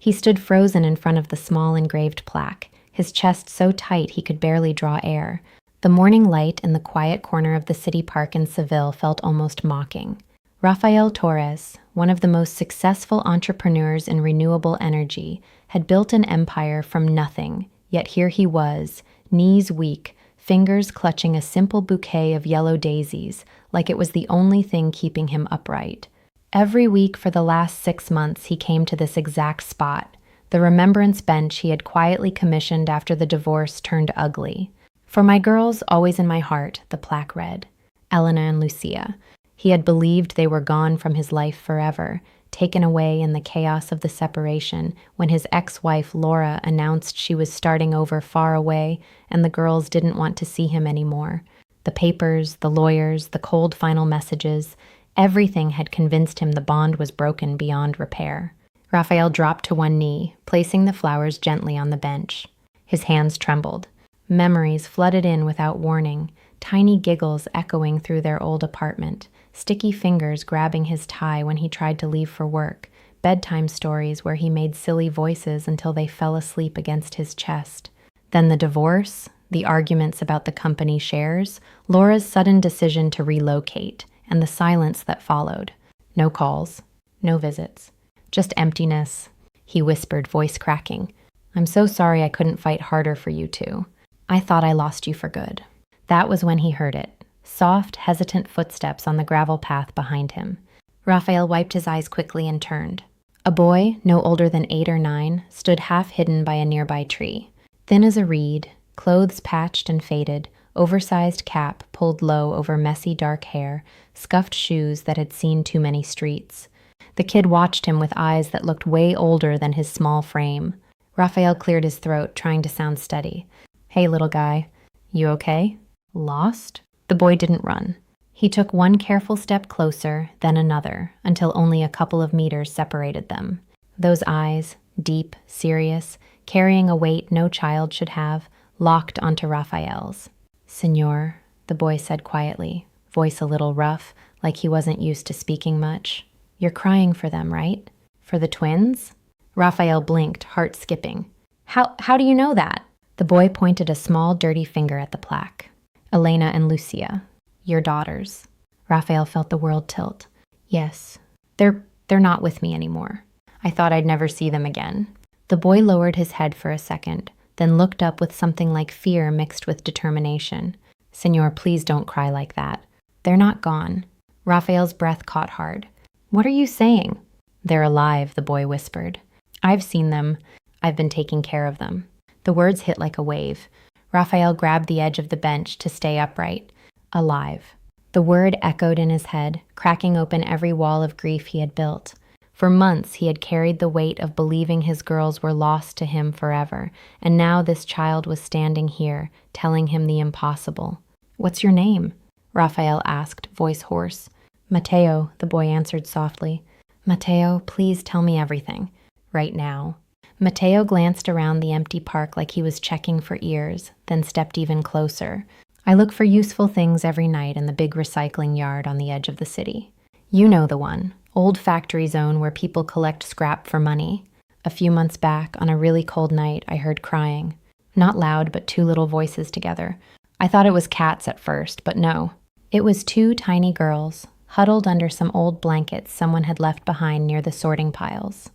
He stood frozen in front of the small engraved plaque, his chest so tight he could barely draw air. The morning light in the quiet corner of the city park in Seville felt almost mocking. Rafael Torres, one of the most successful entrepreneurs in renewable energy, had built an empire from nothing, yet here he was, knees weak, fingers clutching a simple bouquet of yellow daisies, like it was the only thing keeping him upright. Every week for the last 6 months he came to this exact spot, the remembrance bench he had quietly commissioned after the divorce turned ugly. "For my girls, always in my heart," the plaque read. Elena and Lucia. He had believed they were gone from his life forever, taken away in the chaos of the separation when his ex-wife Laura announced she was starting over far away and the girls didn't want to see him anymore. The papers, the lawyers, the cold final messages, everything had convinced him the bond was broken beyond repair. Rafael dropped to one knee, placing the flowers gently on the bench. His hands trembled. Memories flooded in without warning, tiny giggles echoing through their old apartment, sticky fingers grabbing his tie when he tried to leave for work, bedtime stories where he made silly voices until they fell asleep against his chest. Then the divorce, the arguments about the company shares, Laura's sudden decision to relocate, and the silence that followed. No calls, no visits, just emptiness. He whispered, voice cracking. "I'm so sorry I couldn't fight harder for you two. I thought I lost you for good." That was when he heard it. Soft, hesitant footsteps on the gravel path behind him. Rafael wiped his eyes quickly and turned. A boy, no older than 8 or 9, stood half hidden by a nearby tree. Thin as a reed, clothes patched and faded, oversized cap pulled low over messy dark hair, scuffed shoes that had seen too many streets. The kid watched him with eyes that looked way older than his small frame. Rafael cleared his throat, trying to sound steady. "Hey, little guy. You okay? Lost?" The boy didn't run. He took one careful step closer, then another, until only a couple of meters separated them. Those eyes, deep, serious, carrying a weight no child should have, locked onto Rafael's. "Señor," the boy said quietly, voice a little rough, like he wasn't used to speaking much. "You're crying for them, right? For the twins?" Rafael blinked, heart skipping. How do you know that?" The boy pointed a small, dirty finger at the plaque. "Elena and Lucia, your daughters." Rafael felt the world tilt. "Yes, they're not with me anymore. I thought I'd never see them again." The boy lowered his head for a second, then looked up with something like fear mixed with determination. "Señor, please don't cry like that. They're not gone." Rafael's breath caught hard. "What are you saying?" "They're alive," the boy whispered. "I've seen them. I've been taking care of them." The words hit like a wave. Rafael grabbed the edge of the bench to stay upright. Alive. The word echoed in his head, cracking open every wall of grief he had built. For months he had carried the weight of believing his girls were lost to him forever, and now this child was standing here, telling him the impossible. "What's your name?" Rafael asked, voice hoarse. "Mateo," the boy answered softly. "Mateo, please tell me everything. Right now." Mateo glanced around the empty park like he was checking for ears, then stepped even closer. "I look for useful things every night in the big recycling yard on the edge of the city. You know the one, old factory zone where people collect scrap for money. A few months back, on a really cold night, I heard crying. Not loud, but 2 little voices together. I thought it was cats at first, but no. It was 2 tiny girls, huddled under some old blankets someone had left behind near the sorting piles.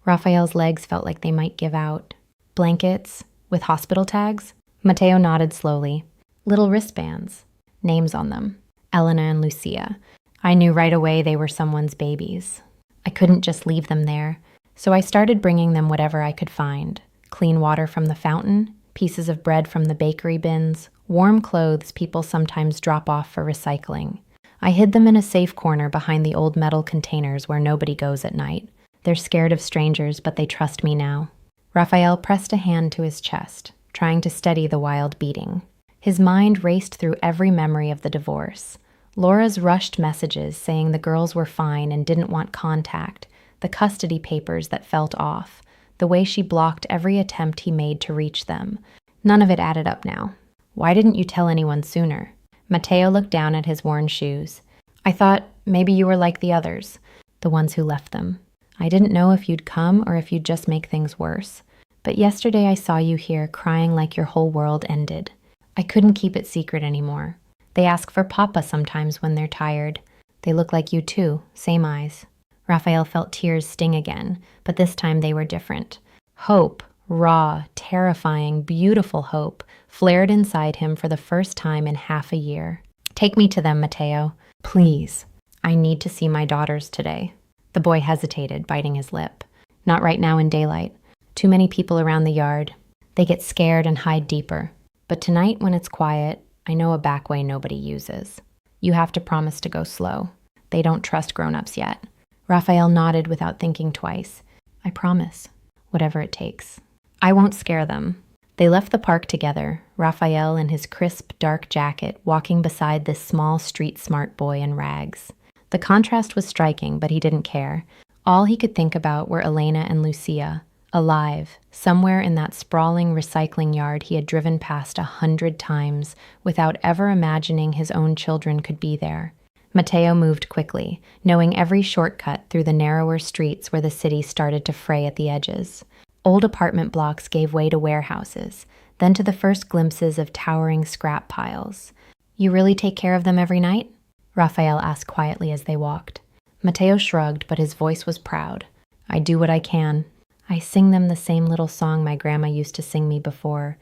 Rafael's legs felt like they might give out. Blankets? With hospital tags? Mateo nodded slowly. Little wristbands. Names on them. Elena and Lucia. I knew right away they were someone's babies. I couldn't just leave them there, so I started bringing them whatever I could find. Clean water from the fountain, pieces of bread from the bakery bins, warm clothes people sometimes drop off for recycling. I hid them in a safe corner behind the old metal containers where nobody goes at night. They're scared of strangers, but they trust me now. Rafael pressed a hand to his chest, trying to steady the wild beating. His mind raced through every memory of the divorce. Laura's rushed messages saying the girls were fine and didn't want contact, the custody papers that felt off, the way she blocked every attempt he made to reach them. None of it added up now. Why didn't you tell anyone sooner? Mateo looked down at his worn shoes. I thought maybe you were like the others, the ones who left them. I didn't know if you'd come or if you'd just make things worse. But yesterday I saw you here crying like your whole world ended. I couldn't keep it secret anymore. They ask for Papa sometimes when they're tired. They look like you too, same eyes. Raphael felt tears sting again, but this time they were different. Hope, raw, terrifying, beautiful hope, flared inside him for the first time in half a year. Take me to them, Mateo. Please. I need to see my daughters today. The boy hesitated, biting his lip. Not right now in daylight. Too many people around the yard. They get scared and hide deeper. But tonight, when it's quiet, I know a back way nobody uses. You have to promise to go slow. They don't trust grown-ups yet. Raphael nodded without thinking twice. I promise. Whatever it takes. I won't scare them. They left the park together, Raphael in his crisp, dark jacket walking beside this small street-smart boy in rags. The contrast was striking, but he didn't care. All he could think about were Elena and Lucia, alive, somewhere in that sprawling recycling yard he had driven past 100 times without ever imagining his own children could be there. Mateo moved quickly, knowing every shortcut through the narrower streets where the city started to fray at the edges. Old apartment blocks gave way to warehouses, then to the first glimpses of towering scrap piles. You really take care of them every night? Raphael asked quietly as they walked. Mateo shrugged, but his voice was proud. I do what I can. I sing them the same little song my grandma used to sing me before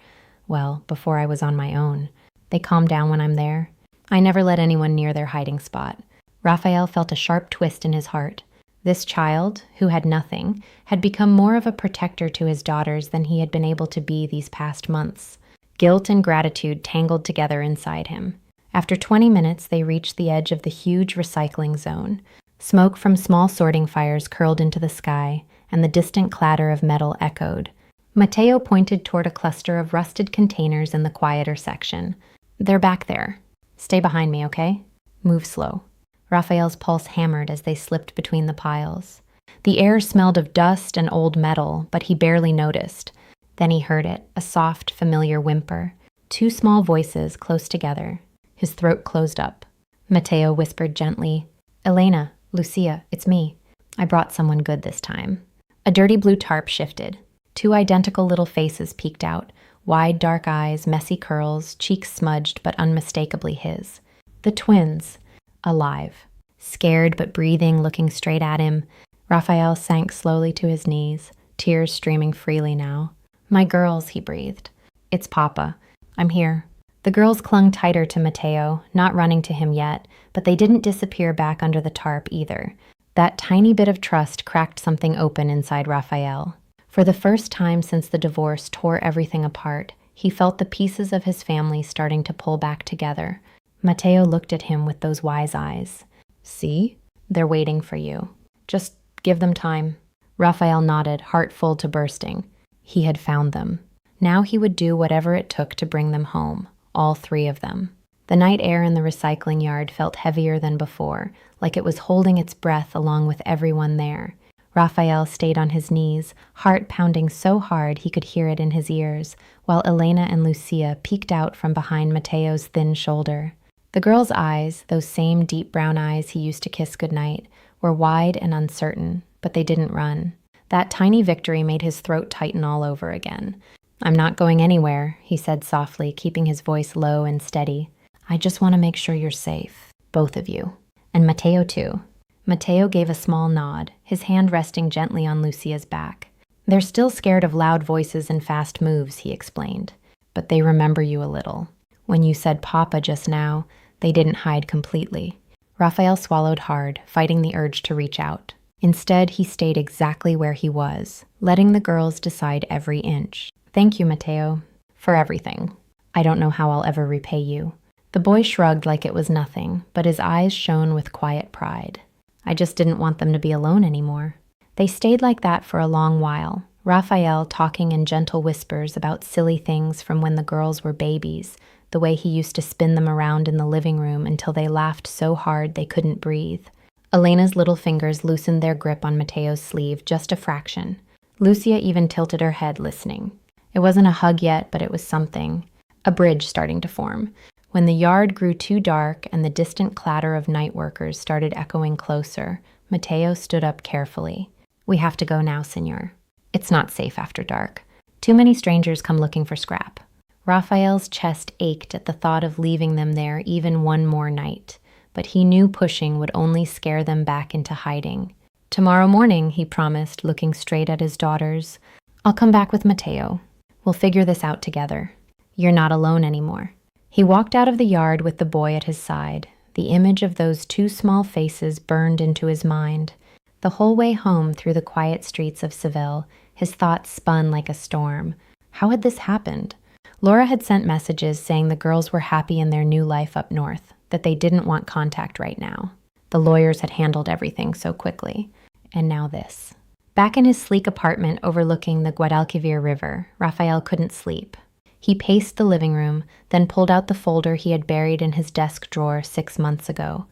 I was on my own. They calm down when I'm there. I never let anyone near their hiding spot. Raphael felt a sharp twist in his heart. This child, who had nothing, had become more of a protector to his daughters than he had been able to be these past months. Guilt and gratitude tangled together inside him. After 20 minutes, they reached the edge of the huge recycling zone. Smoke from small sorting fires curled into the sky, and the distant clatter of metal echoed. Mateo pointed toward a cluster of rusted containers in the quieter section. They're back there. Stay behind me, okay? Move slow. Raphael's pulse hammered as they slipped between the piles. The air smelled of dust and old metal, but he barely noticed. Then he heard it, a soft, familiar whimper. Two small voices close together. His throat closed up. Mateo whispered gently, Elena, Lucia, it's me. I brought someone good this time. A dirty blue tarp shifted. Two identical little faces peeked out, wide dark eyes, messy curls, cheeks smudged but unmistakably his. The twins, alive. Scared but breathing, looking straight at him, Raphael sank slowly to his knees, tears streaming freely now. My girls, he breathed. It's Papa. I'm here. The girls clung tighter to Mateo, not running to him yet, but they didn't disappear back under the tarp either. That tiny bit of trust cracked something open inside Raphael. For the first time since the divorce tore everything apart, he felt the pieces of his family starting to pull back together. Mateo looked at him with those wise eyes. See? They're waiting for you. Just give them time. Raphael nodded, heart full to bursting. He had found them. Now he would do whatever it took to bring them home, all three of them. The night air in the recycling yard felt heavier than before, like it was holding its breath along with everyone there. Raphael stayed on his knees, heart pounding so hard he could hear it in his ears, while Elena and Lucia peeked out from behind Mateo's thin shoulder. The girl's eyes, those same deep brown eyes he used to kiss goodnight, were wide and uncertain, but they didn't run. That tiny victory made his throat tighten all over again. I'm not going anywhere, he said softly, keeping his voice low and steady. I just want to make sure you're safe, both of you. And Mateo too. Mateo gave a small nod, his hand resting gently on Lucia's back. They're still scared of loud voices and fast moves, he explained. But they remember you a little. When you said Papa just now, they didn't hide completely. Raphael swallowed hard, fighting the urge to reach out. Instead, he stayed exactly where he was, letting the girls decide every inch. Thank you, Mateo, for everything. I don't know how I'll ever repay you. The boy shrugged like it was nothing, but his eyes shone with quiet pride. I just didn't want them to be alone anymore. They stayed like that for a long while, Raphael talking in gentle whispers about silly things from when the girls were babies, the way he used to spin them around in the living room until they laughed so hard they couldn't breathe. Elena's little fingers loosened their grip on Mateo's sleeve just a fraction. Lucia even tilted her head, listening. It wasn't a hug yet, but it was something. A bridge starting to form. When the yard grew too dark and the distant clatter of night workers started echoing closer, Mateo stood up carefully. We have to go now, senor. It's not safe after dark. Too many strangers come looking for scrap. Raphael's chest ached at the thought of leaving them there even one more night, but he knew pushing would only scare them back into hiding. Tomorrow morning, he promised, looking straight at his daughters, I'll come back with Mateo. We'll figure this out together. You're not alone anymore. He walked out of the yard with the boy at his side. The image of those two small faces burned into his mind. The whole way home through the quiet streets of Seville, his thoughts spun like a storm. How had this happened? Laura had sent messages saying the girls were happy in their new life up north, that they didn't want contact right now. The lawyers had handled everything so quickly. And now this. Back in his sleek apartment overlooking the Guadalquivir River, Raphael couldn't sleep. He paced the living room, then pulled out the folder he had buried in his desk drawer 6 months ago.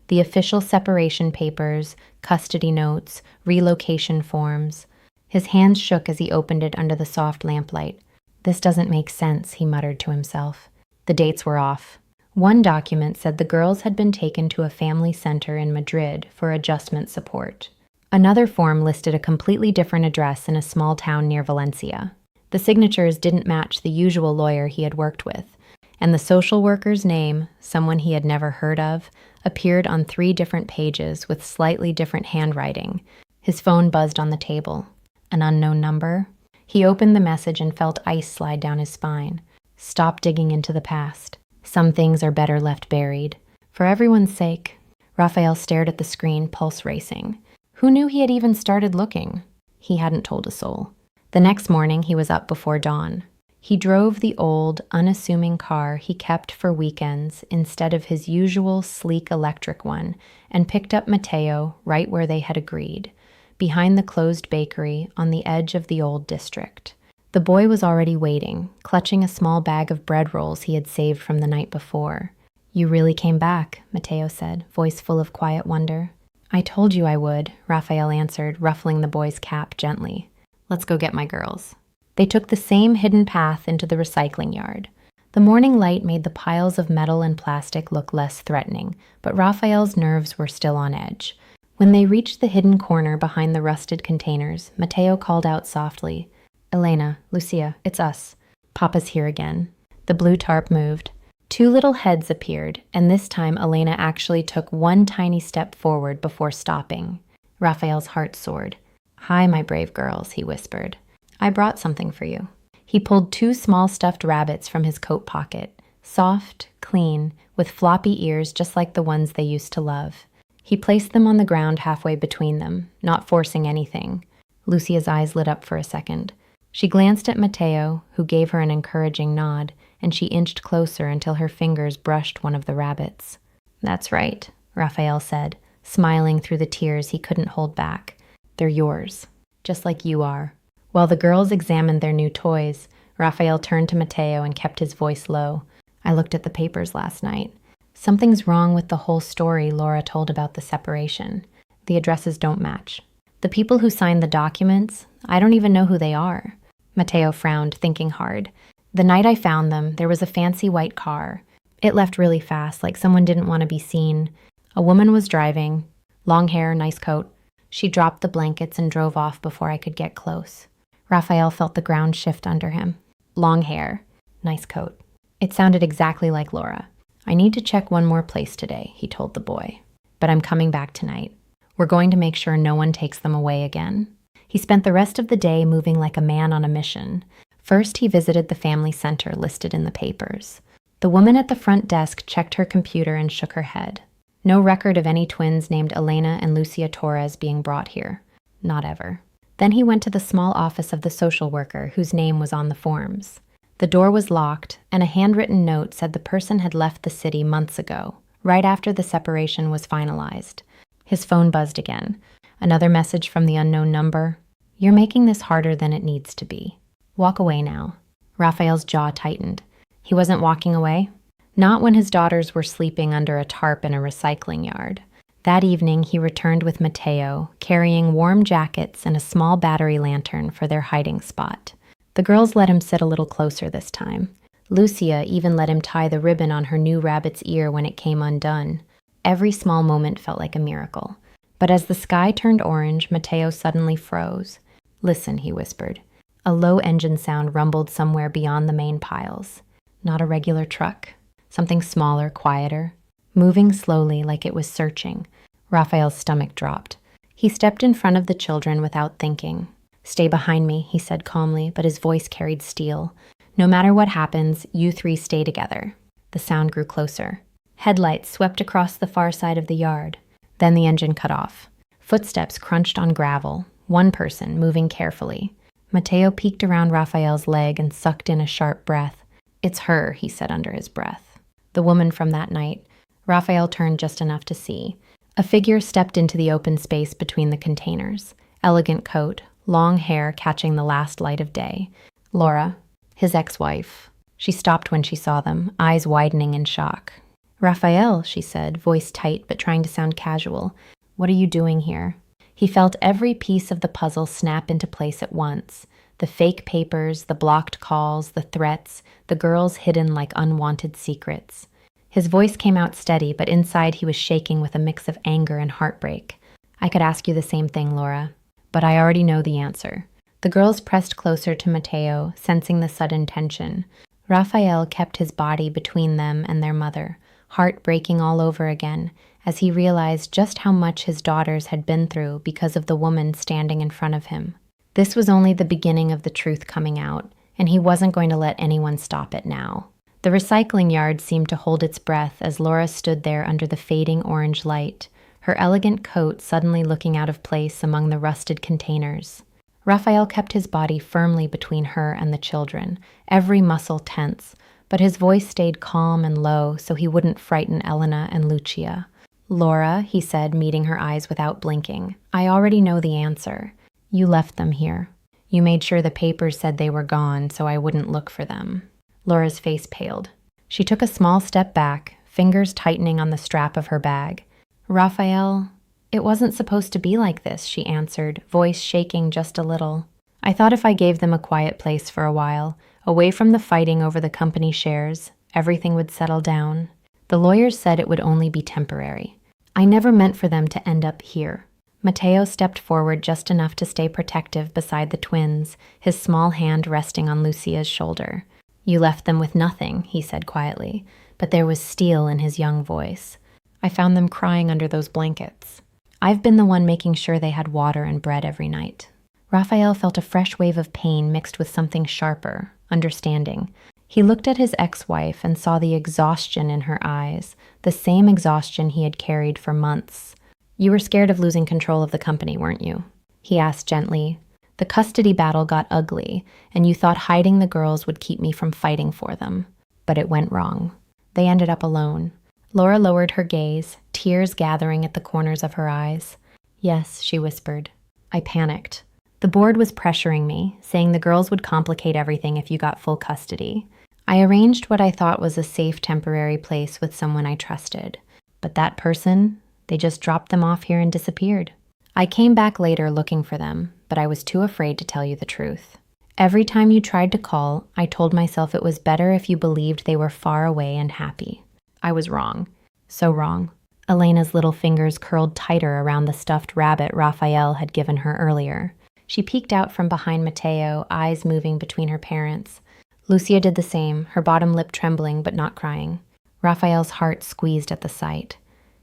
The official separation papers, custody notes, relocation forms. His hands shook as he opened it under the soft lamplight. This doesn't make sense, he muttered to himself. The dates were off. One document said the girls had been taken to a family center in Madrid for adjustment support. Another form listed a completely different address in a small town near Valencia. The signatures didn't match the usual lawyer he had worked with, and the social worker's name, someone he had never heard of, appeared on 3 different pages with slightly different handwriting. His phone buzzed on the table. An unknown number? He opened the message and felt ice slide down his spine. Stop digging into the past. Some things are better left buried. For everyone's sake. Raphael stared at the screen, pulse racing. Who knew he had even started looking? He hadn't told a soul. The next morning, he was up before dawn. He drove the old, unassuming car he kept for weekends instead of his usual sleek electric one and picked up Mateo right where they had agreed, behind the closed bakery on the edge of the old district. The boy was already waiting, clutching a small bag of bread rolls he had saved from the night before. You really came back, Mateo said, voice full of quiet wonder. I told you I would, Raphael answered, ruffling the boy's cap gently. Let's go get my girls. They took the same hidden path into the recycling yard. The morning light made the piles of metal and plastic look less threatening, but Raphael's nerves were still on edge. When they reached the hidden corner behind the rusted containers, Mateo called out softly, Elena, Lucia, it's us. Papa's here again. The blue tarp moved. 2 little heads appeared, and this time Elena actually took one tiny step forward before stopping. Raphael's heart soared. Hi, my brave girls, he whispered. I brought something for you. He pulled 2 small stuffed rabbits from his coat pocket, soft, clean, with floppy ears just like the ones they used to love. He placed them on the ground halfway between them, not forcing anything. Lucia's eyes lit up for a second. She glanced at Mateo, who gave her an encouraging nod, and she inched closer until her fingers brushed one of the rabbits. That's right, Raphael said, smiling through the tears he couldn't hold back. They're yours, just like you are. While the girls examined their new toys, Raphael turned to Mateo and kept his voice low. I looked at the papers last night. Something's wrong with the whole story Laura told about the separation. The addresses don't match. The people who signed the documents, I don't even know who they are. Mateo frowned, thinking hard. The night I found them, there was a fancy white car. It left really fast, like someone didn't want to be seen. A woman was driving. Long hair, nice coat. She dropped the blankets and drove off before I could get close. Raphael felt the ground shift under him. Long hair, nice coat. It sounded exactly like Laura. I need to check one more place today, he told the boy. But I'm coming back tonight. We're going to make sure no one takes them away again. He spent the rest of the day moving like a man on a mission. First, he visited the family center listed in the papers. The woman at the front desk checked her computer and shook her head. No record of any twins named Elena and Lucia Torres being brought here. Not ever. Then he went to the small office of the social worker whose name was on the forms. The door was locked, and a handwritten note said the person had left the city months ago, right after the separation was finalized. His phone buzzed again. Another message from the unknown number. You're making this harder than it needs to be. Walk away now. Raphael's jaw tightened. He wasn't walking away. Not when his daughters were sleeping under a tarp in a recycling yard. That evening, he returned with Mateo, carrying warm jackets and a small battery lantern for their hiding spot. The girls let him sit a little closer this time. Lucia even let him tie the ribbon on her new rabbit's ear when it came undone. Every small moment felt like a miracle. But as the sky turned orange, Mateo suddenly froze. "Listen," he whispered. A low engine sound rumbled somewhere beyond the main piles. Not a regular truck. Something smaller, quieter. Moving slowly like it was searching. Raphael's stomach dropped. He stepped in front of the children without thinking. "Stay behind me," he said calmly, but his voice carried steel. "No matter what happens, you three stay together." The sound grew closer. Headlights swept across the far side of the yard. Then the engine cut off. Footsteps crunched on gravel, one person moving carefully. Mateo peeked around Raphael's leg and sucked in a sharp breath. "It's her," he said under his breath. The woman from that night. Raphael turned just enough to see. A figure stepped into the open space between the containers. Elegant coat, long hair catching the last light of day. Laura, his ex-wife. She stopped when she saw them, eyes widening in shock. "Raphael," she said, voice tight but trying to sound casual. "What are you doing here?" He felt every piece of the puzzle snap into place at once. The fake papers, the blocked calls, the threats, the girls hidden like unwanted secrets. His voice came out steady, but inside he was shaking with a mix of anger and heartbreak. "I could ask you the same thing, Laura, but I already know the answer." The girls pressed closer to Mateo, sensing the sudden tension. Raphael kept his body between them and their mother, heart breaking all over again, as he realized just how much his daughters had been through because of the woman standing in front of him. This was only the beginning of the truth coming out, and he wasn't going to let anyone stop it now. The recycling yard seemed to hold its breath as Laura stood there under the fading orange light, her elegant coat suddenly looking out of place among the rusted containers. Raphael kept his body firmly between her and the children, every muscle tense, but his voice stayed calm and low so he wouldn't frighten Elena and Lucia. "Laura," he said, meeting her eyes without blinking, "I already know the answer. You left them here. You made sure the papers said they were gone so I wouldn't look for them." Laura's face paled. She took a small step back, fingers tightening on the strap of her bag. "Raphael, it wasn't supposed to be like this," she answered, voice shaking just a little. "I thought if I gave them a quiet place for a while, away from the fighting over the company shares, everything would settle down. The lawyers said it would only be temporary. I never meant for them to end up here." Mateo stepped forward just enough to stay protective beside the twins, his small hand resting on Lucia's shoulder. "You left them with nothing," he said quietly, but there was steel in his young voice. "I found them crying under those blankets. I've been the one making sure they had water and bread every night." Raphael felt a fresh wave of pain mixed with something sharper, understanding. He looked at his ex-wife and saw the exhaustion in her eyes, the same exhaustion he had carried for months. "You were scared of losing control of the company, weren't you?" he asked gently. "The custody battle got ugly, and you thought hiding the girls would keep me from fighting for them. But it went wrong. They ended up alone." Laura lowered her gaze, tears gathering at the corners of her eyes. "Yes," she whispered. "I panicked. The board was pressuring me, saying the girls would complicate everything if you got full custody. I arranged what I thought was a safe temporary place with someone I trusted. But that person, they just dropped them off here and disappeared. I came back later looking for them, but I was too afraid to tell you the truth. Every time you tried to call, I told myself it was better if you believed they were far away and happy. I was wrong. So wrong." Elena's little fingers curled tighter around the stuffed rabbit Raphael had given her earlier. She peeked out from behind Mateo, eyes moving between her parents. Lucia did the same, her bottom lip trembling but not crying. Raphael's heart squeezed at the sight.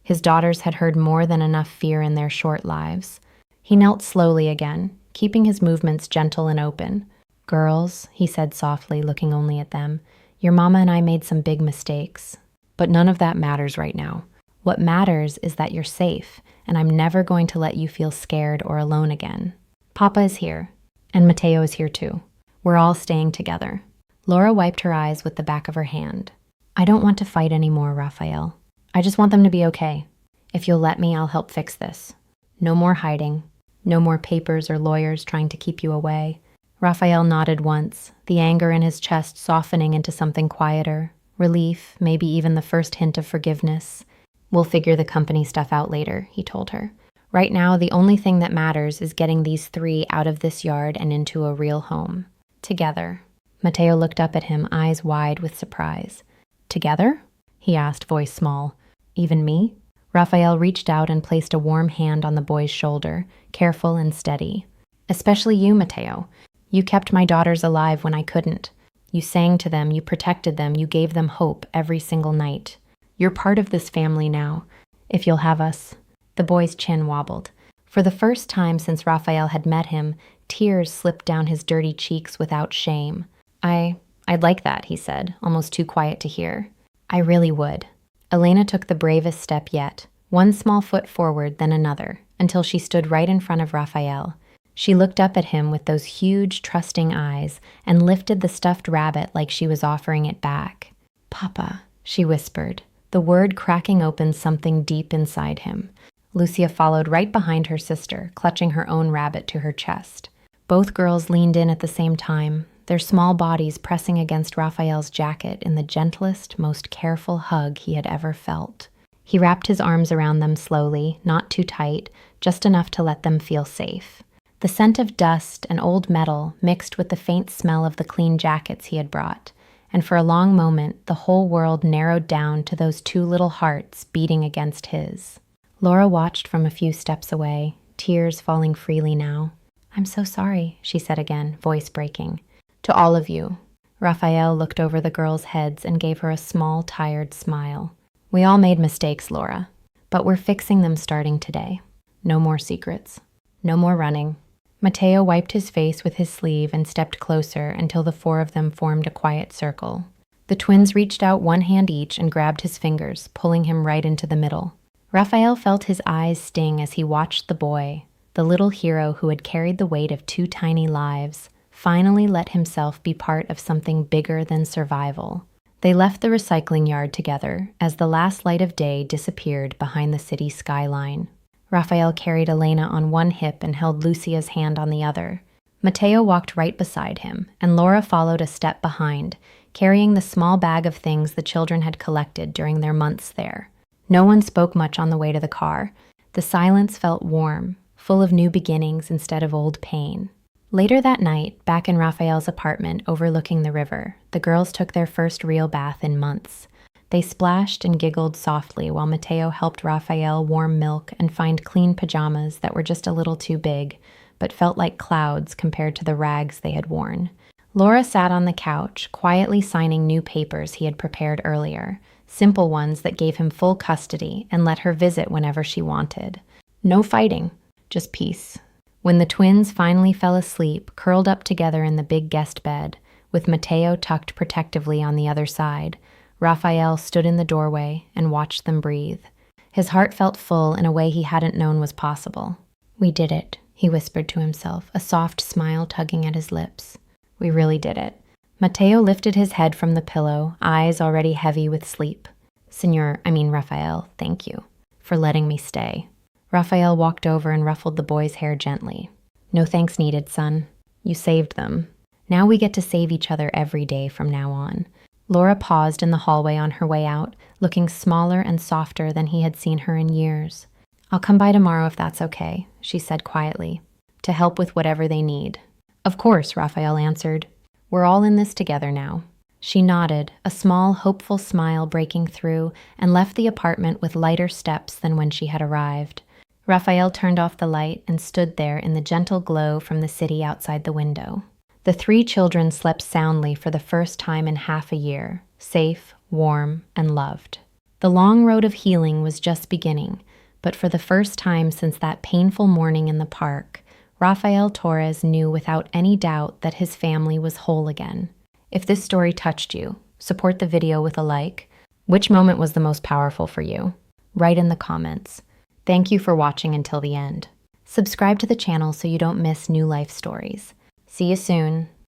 His daughters had heard more than enough fear in their short lives. He knelt slowly again, keeping his movements gentle and open. "Girls," he said softly, looking only at them, "your mama and I made some big mistakes. But none of that matters right now. What matters is that you're safe, and I'm never going to let you feel scared or alone again. Papa is here, and Mateo is here too. We're all staying together." Laura wiped her eyes with the back of her hand. "I don't want to fight anymore, Raphael. I just want them to be okay. If you'll let me, I'll help fix this. No more hiding. No more papers or lawyers trying to keep you away." Raphael nodded once, the anger in his chest softening into something quieter. Relief, maybe even the first hint of forgiveness. "We'll figure the company stuff out later," he told her. "Right now, the only thing that matters is getting these three out of this yard and into a real home. Together." Mateo looked up at him, eyes wide with surprise. "Together?" he asked, voice small. "Even me?" Raphael reached out and placed a warm hand on the boy's shoulder, careful and steady. Especially you, Matteo. You kept my daughters alive when I couldn't. You sang to them, you protected them, you gave them hope every single night. You're part of this family now, if you'll have us. The boy's chin wobbled. For the first time since Raphael had met him, tears slipped down his dirty cheeks without shame. I'd like that, he said, almost too quiet to hear. I really would. Elena took the bravest step yet, one small foot forward, then another, until she stood right in front of Raphael. She looked up at him with those huge, trusting eyes and lifted the stuffed rabbit like she was offering it back. Papa, she whispered, the word cracking open something deep inside him. Lucia followed right behind her sister, clutching her own rabbit to her chest. Both girls leaned in at the same time, their small bodies pressing against Raphael's jacket in the gentlest, most careful hug he had ever felt. He wrapped his arms around them slowly, not too tight, just enough to let them feel safe. The scent of dust and old metal mixed with the faint smell of the clean jackets he had brought, and for a long moment the whole world narrowed down to those two little hearts beating against his. Laura watched from a few steps away, tears falling freely now. I'm so sorry, she said again, voice breaking. To all of you. Raphael looked over the girls' heads and gave her a small, tired smile. We all made mistakes, Laura, but we're fixing them starting today. No more secrets. No more running. Matteo wiped his face with his sleeve and stepped closer until the four of them formed a quiet circle. The twins reached out one hand each and grabbed his fingers, pulling him right into the middle. Raphael felt his eyes sting as he watched the boy, the little hero who had carried the weight of two tiny lives, finally let himself be part of something bigger than survival. They left the recycling yard together as the last light of day disappeared behind the city skyline. Raphael carried Elena on one hip and held Lucia's hand on the other. Matteo walked right beside him, and Laura followed a step behind, carrying the small bag of things the children had collected during their months there. No one spoke much on the way to the car. The silence felt warm, full of new beginnings instead of old pain. Later that night, back in Raphael's apartment overlooking the river, the girls took their first real bath in months. They splashed and giggled softly while Matteo helped Raphael warm milk and find clean pajamas that were just a little too big, but felt like clouds compared to the rags they had worn. Laura sat on the couch, quietly signing new papers he had prepared earlier, simple ones that gave him full custody and let her visit whenever she wanted. No fighting, just peace. When the twins finally fell asleep, curled up together in the big guest bed, with Matteo tucked protectively on the other side, Raphael stood in the doorway and watched them breathe. His heart felt full in a way he hadn't known was possible. We did it, he whispered to himself, a soft smile tugging at his lips. We really did it. Matteo lifted his head from the pillow, eyes already heavy with sleep. Raphael, thank you for letting me stay. Raphael walked over and ruffled the boy's hair gently. No thanks needed, son. You saved them. Now we get to save each other every day from now on. Laura paused in the hallway on her way out, looking smaller and softer than he had seen her in years. I'll come by tomorrow if that's okay, she said quietly, to help with whatever they need. Of course, Raphael answered. We're all in this together now. She nodded, a small, hopeful smile breaking through, and left the apartment with lighter steps than when she had arrived. Raphael turned off the light and stood there in the gentle glow from the city outside the window. The three children slept soundly for the first time in half a year, safe, warm, and loved. The long road of healing was just beginning, but for the first time since that painful morning in the park, Rafael Torres knew without any doubt that his family was whole again. If this story touched you, support the video with a like. Which moment was the most powerful for you? Write in the comments. Thank you for watching until the end. Subscribe to the channel so you don't miss new life stories. See you soon.